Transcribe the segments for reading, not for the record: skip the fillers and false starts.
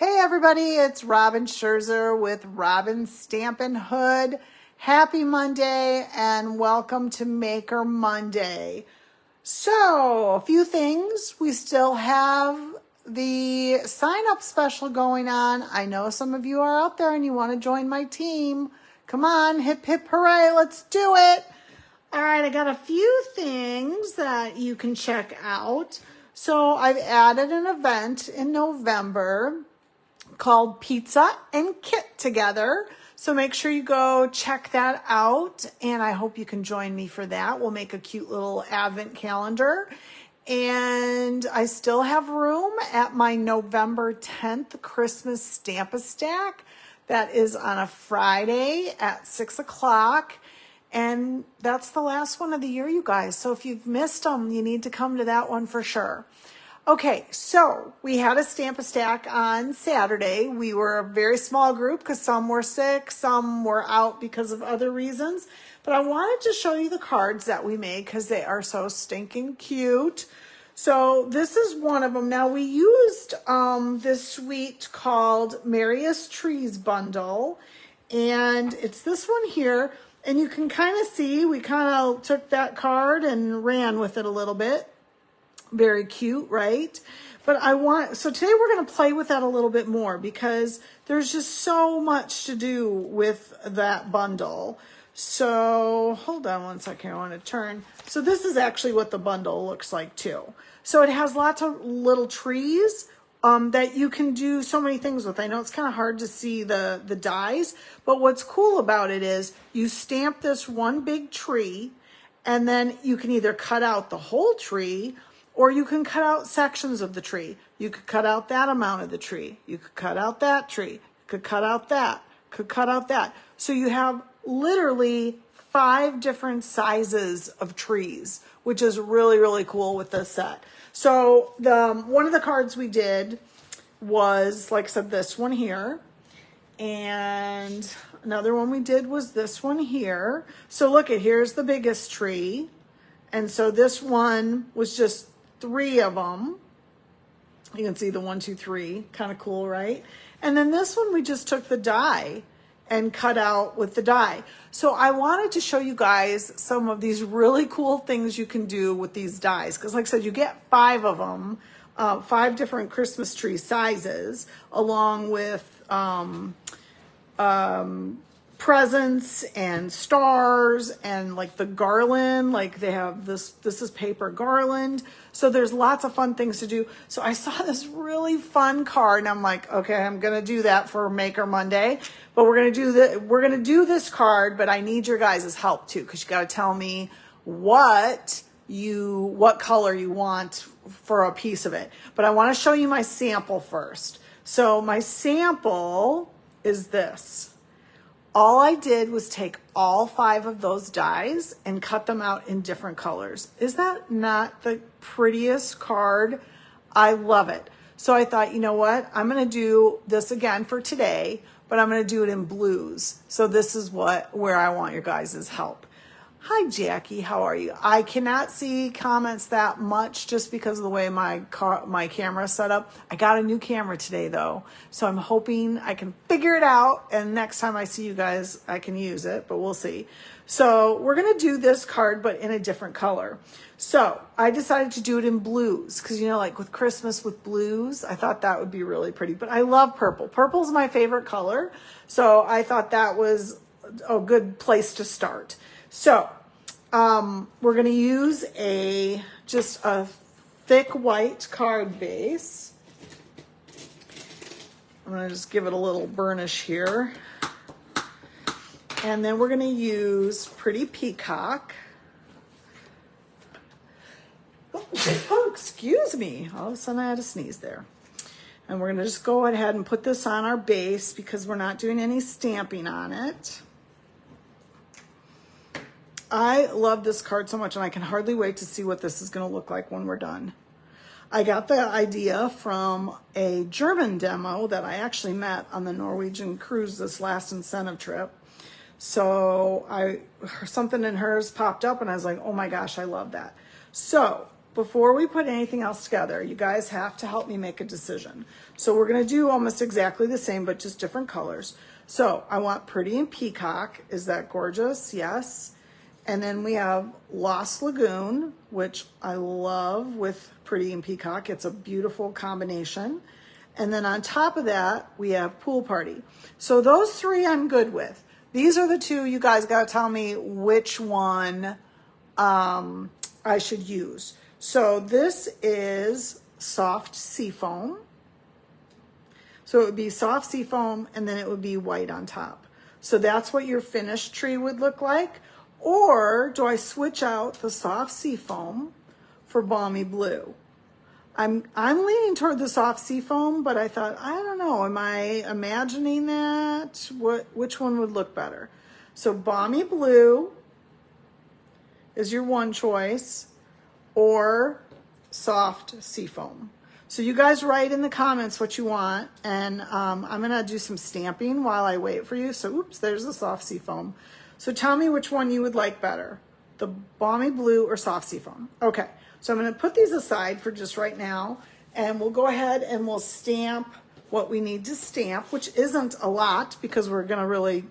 Hey everybody, it's Robin Scherzer with Robin Stampin' Hood. Happy Monday and welcome to Maker Monday. So, a few things. We still have the sign-up special going on. I know some of you are out there and you want to join my team. Come on, hip hip hooray, let's do it. All right, I got a few things that you can check out. So I've added an event in November called Pizza and Kit Together. So make sure you go check that out. And I hope you can join me for that. We'll make a cute little advent calendar. And I still have room at my November 10th Christmas Stamp-A-Stack. That is on a Friday at 6 o'clock. And that's the last one of the year, you guys. So if you've missed them, you need to come to that one for sure. Okay, so we had a Stamp-A-Stack on Saturday. We were a very small group because some were sick, some were out because of other reasons. But I wanted to show you the cards that we made because they are so stinking cute. So this is one of them. Now we used this suite called Merriest Trees Bundle. And it's this one here. And you can kind of see, we kind of took that card and ran with it a little bit. Very cute, right? But so today we're going to play with that a little bit more because there's just so much to do with that bundle. So hold on one second, I want to turn. So this is actually what the bundle looks like too. So it has lots of little trees that you can do so many things with. I know it's kind of hard to see the dies, but what's cool about it is you stamp this one big tree and then you can either cut out the whole tree or you can cut out sections of the tree. You could cut out that amount of the tree. You could cut out that tree. You could cut out that. Could cut out that. So you have literally 5 different sizes of trees, which is really, really cool with this set. So one of the cards we did was, like I said, this one here. And another one we did was this one here. So look here's the biggest tree. And so this one was just 3 of them. You can see the 1, 2, 3, kind of cool, right? And then this one, we just took the die and cut out with the die. So I wanted to show you guys some of these really cool things you can do with these dies. Because like I said, you get 5 of them, 5 different Christmas tree sizes, along with presents and stars and like the garland, like they have this is paper garland. So there's lots of fun things to do. So I saw this really fun card and I'm like, okay, I'm going to do that for Maker Monday, but we're going to do this card, but I need your guys' help too. Cause you got to tell me what color you want for a piece of it. But I want to show you my sample first. So my sample is this. All I did was take all 5 of those dies and cut them out in different colors. Is that not the prettiest card? I love it. So I thought, you know what? I'm going to do this again for today, but I'm going to do it in blues. So this is where I want your guys' help. Hi, Jackie. How are you? I cannot see comments that much just because of the way my camera is set up. I got a new camera today, though, so I'm hoping I can figure it out, and next time I see you guys, I can use it, but we'll see. So we're going to do this card, but in a different color. So I decided to do it in blues because, you know, like with Christmas with blues, I thought that would be really pretty, but I love purple. Purple's my favorite color, so I thought that was a good place to start. So we're going to use just a thick white card base. I'm going to just give it a little burnish here. And then we're going to use Pretty Peacock. Oh, excuse me. All of a sudden I had a sneeze there. And we're going to just go ahead and put this on our base because we're not doing any stamping on it. I love this card so much and I can hardly wait to see what this is going to look like when we're done. I got the idea from a German demo that I actually met on the Norwegian cruise this last incentive trip. So something in hers popped up and I was like, oh my gosh, I love that. So before we put anything else together, you guys have to help me make a decision. So we're gonna do almost exactly the same, but just different colors. So I want Pretty and Peacock. Is that gorgeous? Yes. And then we have Lost Lagoon, which I love with Pretty and Peacock. It's a beautiful combination. And then on top of that, we have Pool Party. So those three I'm good with. These are the two. You guys got to tell me which one I should use. So this is Soft Seafoam. So it would be soft seafoam, and then it would be white on top. So that's what your finished tree would look like. Or do I switch out the soft seafoam for Balmy Blue? I'm leaning toward the soft seafoam, but I thought, I don't know, am I imagining that? Which one would look better? So Balmy Blue is your one choice, or soft seafoam. So you guys write in the comments what you want, and I'm gonna do some stamping while I wait for you. So oops, there's the soft seafoam. So tell me which one you would like better, the Balmy Blue or soft seafoam. Okay, so I'm gonna put these aside for just right now, and we'll go ahead and we'll stamp what we need to stamp, which isn't a lot because we're gonna really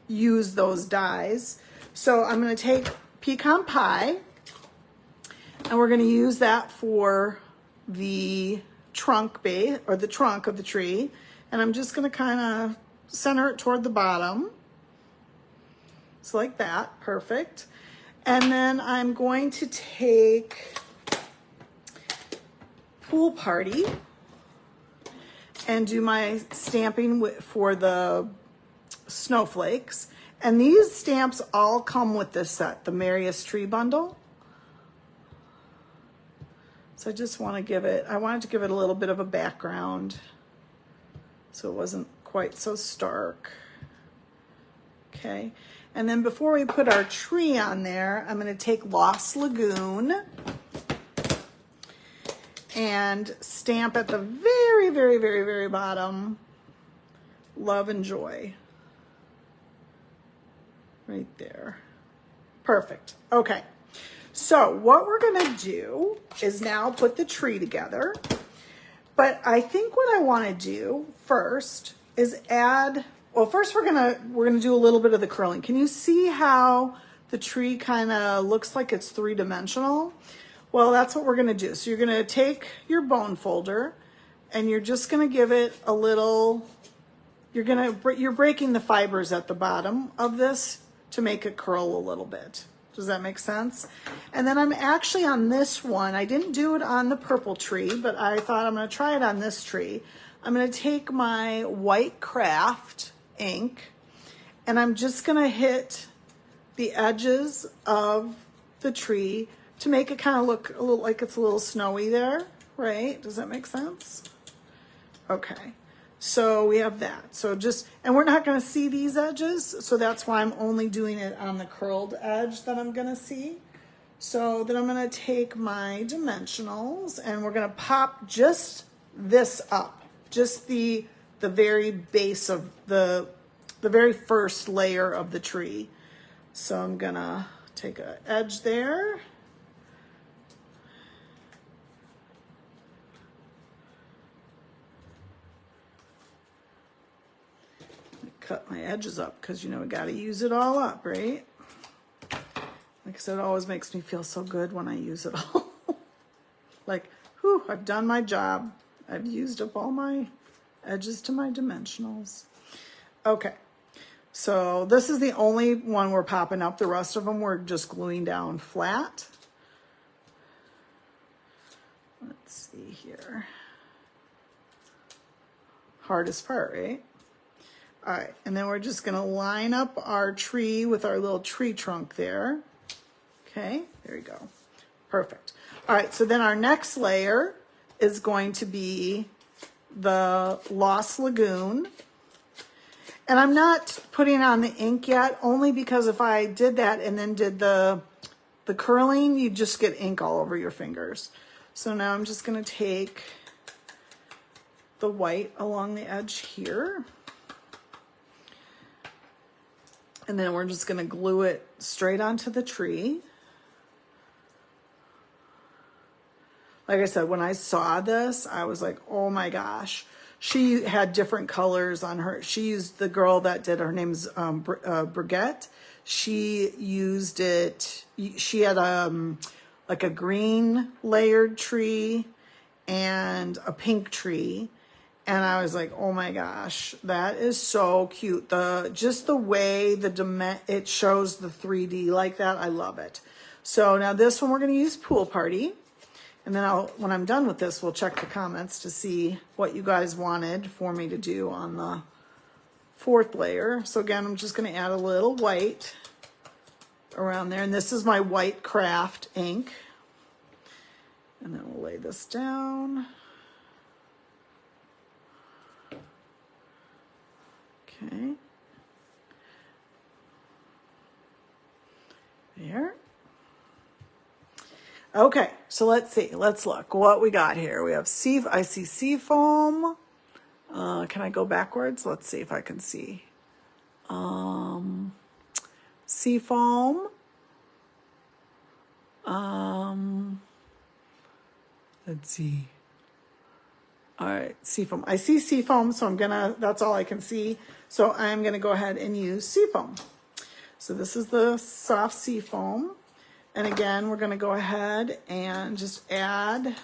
use those dies. So I'm gonna take Pecan Pie, and we're gonna use that for the trunk base, or the trunk of the tree. And I'm just gonna kind of center it toward the bottom. So like that, perfect. And then I'm going to take Pool Party and do my stamping for the snowflakes. And these stamps all come with this set, the Merriest tree bundle. So I just want to give it, I wanted to give it a little bit of a background so it wasn't quite so stark. Okay, and then before we put our tree on there, I'm going to take Lost Lagoon and stamp at the very, very, very, very bottom, Love and Joy. Right there. Perfect. Okay. So what we're gonna do is now put the tree together. But I think what I wanna do first is add, well, first we're gonna do a little bit of the curling. Can you see how the tree kind of looks like it's three-dimensional? Well, that's what we're gonna do. So you're gonna take your bone folder and you're just gonna give it a little, you're breaking the fibers at the bottom of this to make it curl a little bit. Does that make sense? And then I'm actually on this one, I didn't do it on the purple tree, but I thought I'm gonna try it on this tree. I'm gonna take my white craft ink and I'm just gonna hit the edges of the tree to make it kind of look a little like it's a little snowy there, right? Does that make sense? Okay. So we have that. So just, and we're not going to see these edges. So that's why I'm only doing it on the curled edge that I'm going to see. So then I'm going to take my dimensionals and we're going to pop just this up, just the very base of the very first layer of the tree. So I'm going to take an edge there. Cut my edges up because, you know, we got to use it all up, right? Like I said, it always makes me feel so good when I use it all. Like, whew, I've done my job. I've used up all my edges to my dimensionals. Okay, so this is the only one we're popping up. The rest of them we're just gluing down flat. Let's see here. Hardest part, right? All right, and then we're just gonna line up our tree with our little tree trunk there. Okay, there we go. Perfect. All right, so then our next layer is going to be the Lost Lagoon. And I'm not putting on the ink yet, only because if I did that and then did the curling, you just get ink all over your fingers. So now I'm just gonna take the white along the edge here. And then we're just gonna glue it straight onto the tree. Like I said, when I saw this, I was like, oh my gosh. She had different colors on her. She used, the girl that did, her name's Brigitte. She used it, she had like a green layered tree and a pink tree. And I was like, oh my gosh, that is so cute. Just the way it shows the 3D like that, I love it. So now this one we're going to use Pool Party. And then when I'm done with this, we'll check the comments to see what you guys wanted for me to do on the 4th layer. So again, I'm just going to add a little white around there. And this is my white craft ink. And then we'll lay this down. Okay. There. Okay, so let's see. Let's look what we got here. We have I see sea foam. Can I go backwards? Let's see if I can see. Sea foam. Let's see. All right, sea foam. I see sea foam, so that's all I can see. So I'm gonna go ahead and use sea foam. So this is the soft sea foam. And again, we're gonna go ahead and just add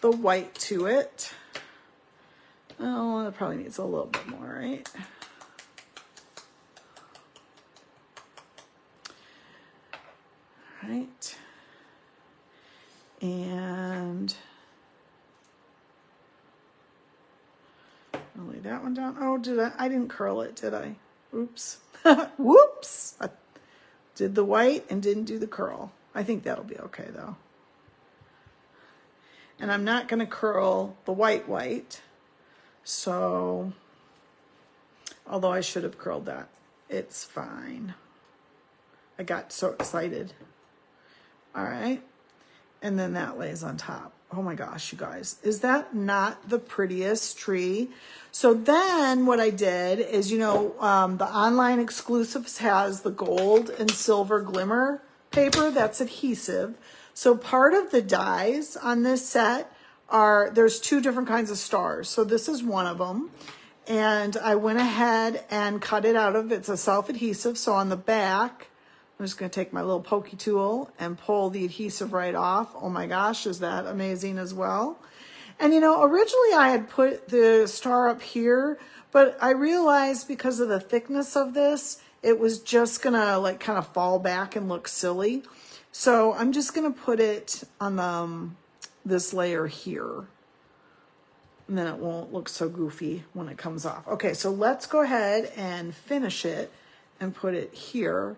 the white to it. Oh, it probably needs a little bit more, right? All right. And I'll lay that one down. Oh, I didn't curl it, did I? Oops. Whoops. I did the white and didn't do the curl. I think that'll be okay though. And I'm not going to curl the white. So, although I should have curled that, it's fine. I got so excited. All right. And then that lays on top. Oh my gosh, you guys, is that not the prettiest tree? So then what I did is, the online exclusives has the gold and silver glimmer paper that's adhesive. So part of the dies on this set there's 2 different kinds of stars. So this is one of them. And I went ahead and cut it out of, it's a self-adhesive. So on the back, I'm just going to take my little pokey tool and pull the adhesive right off. Oh my gosh, is that amazing as well? And originally I had put the star up here, but I realized because of the thickness of this, it was just going to kind of fall back and look silly. So I'm just going to put it on this layer here. And then it won't look so goofy when it comes off. Okay, so let's go ahead and finish it and put it here.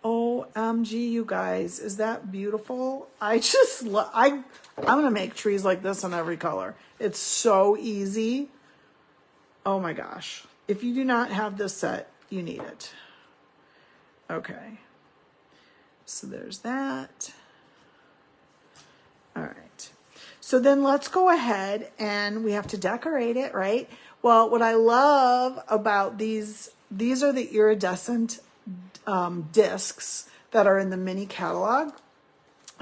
OMG, you guys, is that beautiful? I'm gonna make trees like this in every color. It's so easy. Oh my gosh. If you do not have this set, you need it. Okay. So there's that. All right. So then let's go ahead and we have to decorate it, right? Well, what I love about these are the iridescent discs that are in the mini catalog.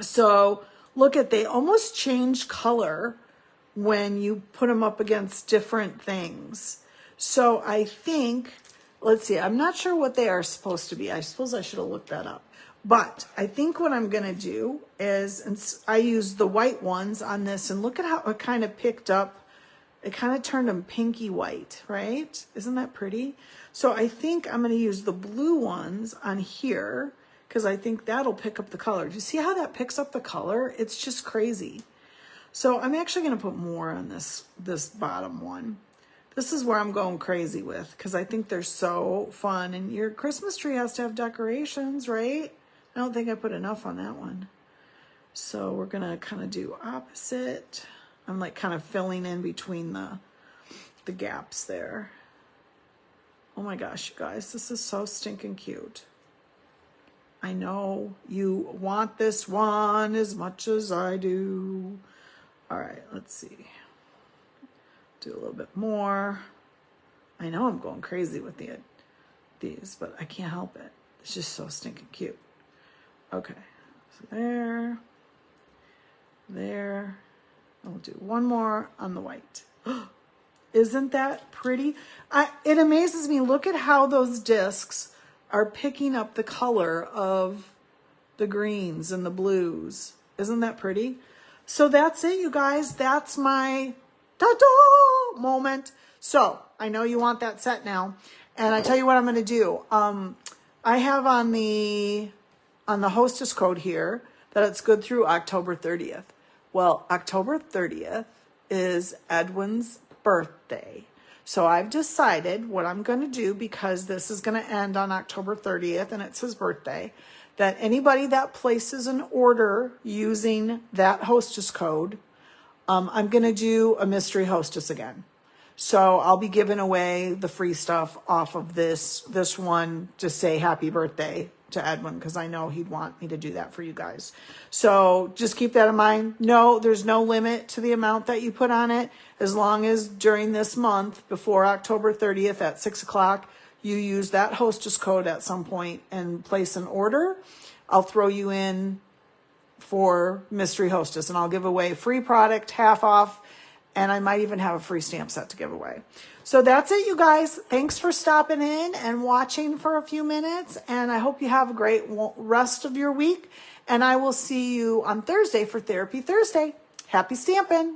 So look they almost change color when you put them up against different things. So I think, let's see, I'm not sure what they are supposed to be. I suppose I should have looked that up. But I think what I'm going to do is, and I use the white ones on this, and look at how it kind of picked up. It kind of turned them pinky white, right? Isn't that pretty? So I think I'm going to use the blue ones on here because I think that'll pick up the color. Do you see how that picks up the color? It's just crazy. So I'm actually going to put more on this bottom one. This is where I'm going crazy with because I think they're so fun. And your Christmas tree has to have decorations, right? I don't think I put enough on that one. So we're going to kind of do opposite. I'm kind of filling in between the gaps there. Oh my gosh, you guys, this is so stinking cute. I know you want this one as much as I do. All right, let's see. Do a little bit more. I know I'm going crazy with these, but I can't help it. It's just so stinking cute. Okay, so there. There. I'll do one more on the white. Isn't that pretty? It amazes me. Look at how those discs are picking up the color of the greens and the blues. Isn't that pretty? So that's it, you guys. That's my ta-da moment. So I know you want that set now. And I tell you what I'm going to do. I have on the hostess code here that it's good through October 30th. Well, October 30th is Edwin's birthday. So I've decided what I'm going to do, because this is going to end on October 30th and it's his birthday, that anybody that places an order using that hostess code, I'm going to do a mystery hostess again. So I'll be giving away the free stuff off of this one to say happy birthday to Edwin, because I know he'd want me to do that for you guys. So just keep that in mind. No, there's no limit to the amount that you put on it, as long as during this month before October 30th at 6 o'clock, you use that hostess code at some point and place an order. I'll throw you in for mystery hostess, and I'll give away free product, half off, and I might even have a free stamp set to give away. So that's it, you guys. Thanks for stopping in and watching for a few minutes. And I hope you have a great rest of your week. And I will see you on Thursday for Therapy Thursday. Happy stamping.